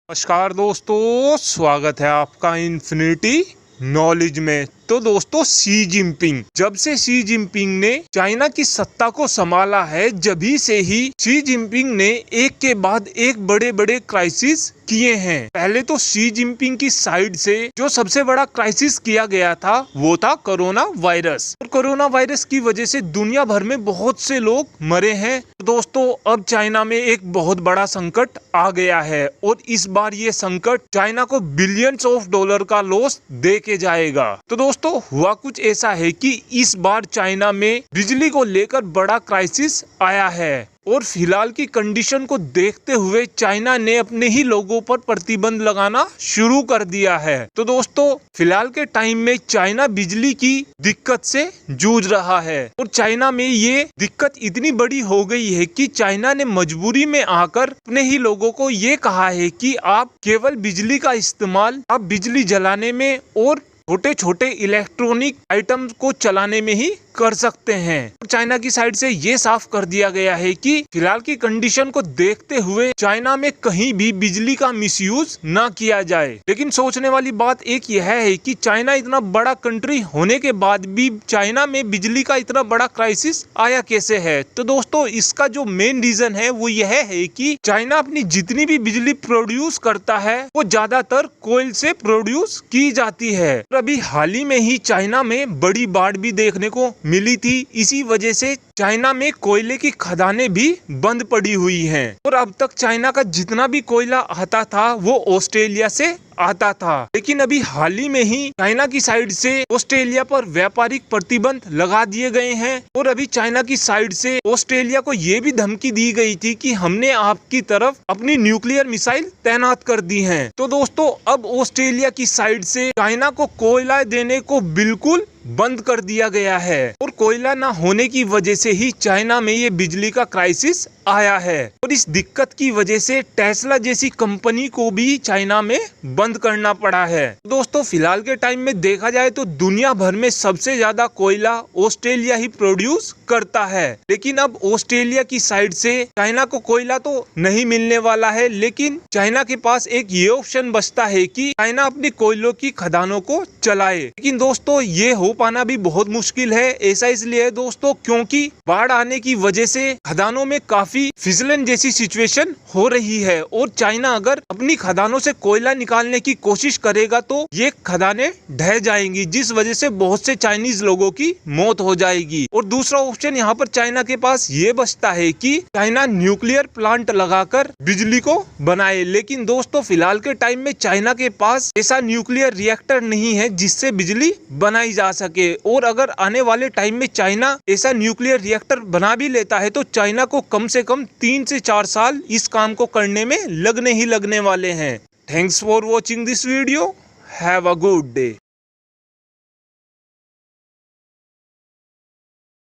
नमस्कार दोस्तों, स्वागत है आपका इन्फिनिटी नॉलेज में। तो दोस्तों, शी जिनपिंग, जब से शी जिनपिंग ने चाइना की सत्ता को संभाला है, जभी से ही शी जिनपिंग ने एक के बाद एक बड़े बड़े क्राइसिस किए हैं। पहले तो शी जिनपिंग की साइड से जो सबसे बड़ा क्राइसिस किया गया था वो था कोरोना वायरस। और कोरोना वायरस की वजह से दुनिया भर में बहुत से लोग मरे हैं। तो दोस्तों, अब चाइना में एक बहुत बड़ा संकट आ गया है और इस बार ये संकट चाइना को बिलियंस ऑफ डॉलर का लॉस दे के जाएगा। तो दोस्तों, हुआ कुछ ऐसा है कि इस बार चाइना में बिजली को लेकर बड़ा क्राइसिस आया है और फिलहाल की कंडीशन को देखते हुए चाइना ने अपने ही लोगों पर प्रतिबंध लगाना शुरू कर दिया है। तो दोस्तों, फिलहाल के टाइम में चाइना बिजली की दिक्कत से जूझ रहा है और चाइना में ये दिक्कत इतनी बड़ी हो गई है कि चाइना ने मजबूरी में आकर अपने ही लोगों को ये कहा है कि आप केवल बिजली का इस्तेमाल आप बिजली जलाने में और छोटे छोटे इलेक्ट्रॉनिक आइटम्स को चलाने में ही कर सकते हैं। चाइना की साइड से ये साफ कर दिया गया है कि फिलहाल की कंडीशन को देखते हुए चाइना में कहीं भी बिजली का मिसयूज ना किया जाए। लेकिन सोचने वाली बात एक यह है कि चाइना इतना बड़ा कंट्री होने के बाद भी चाइना में बिजली का इतना बड़ा क्राइसिस आया कैसे है। तो दोस्तों, इसका जो मेन रीजन है वो यह है कि चाइना अपनी जितनी भी बिजली प्रोड्यूस करता है वो ज्यादातर कोयल से प्रोड्यूस की जाती है। अभी हाल ही में ही चाइना में बड़ी बाढ़ भी देखने को मिली थी। इसी वजह से चाइना में कोयले की खदानें भी बंद पड़ी हुई हैं और अब तक चाइना का जितना भी कोयला आता था वो ऑस्ट्रेलिया से आता था। लेकिन अभी हाल ही में ही चाइना की साइड से ऑस्ट्रेलिया पर व्यापारिक प्रतिबंध लगा दिए गए हैं और अभी चाइना की साइड से ऑस्ट्रेलिया को ये भी धमकी दी गई थी कि हमने आपकी तरफ अपनी न्यूक्लियर मिसाइल तैनात कर दी हैं। तो दोस्तों, अब ऑस्ट्रेलिया की साइड से चाइना को कोयला देने को बिल्कुल बंद कर दिया गया है और कोयला ना होने की वजह से ही चाइना में ये बिजली का क्राइसिस आया है और इस दिक्कत की वजह से टेस्ला जैसी कंपनी को भी चाइना में बंद करना पड़ा है। दोस्तों, फिलहाल के टाइम में देखा जाए तो दुनिया भर में सबसे ज्यादा कोयला ऑस्ट्रेलिया ही प्रोड्यूस करता है। लेकिन अब ऑस्ट्रेलिया की साइड से चाइना को कोयला तो नहीं मिलने वाला है, लेकिन चाइना के पास एक ये ऑप्शन बचता है कि चाइना अपनी कोयलों की खदानों को चलाए। लेकिन दोस्तों, ये हो पाना भी बहुत मुश्किल है। ऐसा इसलिए है दोस्तों क्योंकि बाढ़ आने की वजह से खदानों में काफी फिसलन जैसी सिचुएशन हो रही है और चाइना अगर अपनी खदानों से कोयला निकालने की कोशिश करेगा तो ये खदानें ढह जाएंगी, जिस वजह से बहुत से चाइनीज लोगों की मौत हो जाएगी। और दूसरा ऑप्शन यहाँ पर चाइना के पास ये बचता है कि चाइना न्यूक्लियर प्लांट लगाकर बिजली को बनाए। लेकिन दोस्तों, फिलहाल के टाइम में चाइना के पास ऐसा न्यूक्लियर रिएक्टर नहीं है जिससे बिजली बनाई जा सके और अगर आने वाले टाइम में चाइना ऐसा न्यूक्लियर रिएक्टर बना भी लेता है तो चाइना को कम से कम 3 से 4 साल इस काम को करने में लगने ही लगने वाले हैं। Thanks for watching this video. Have a good day.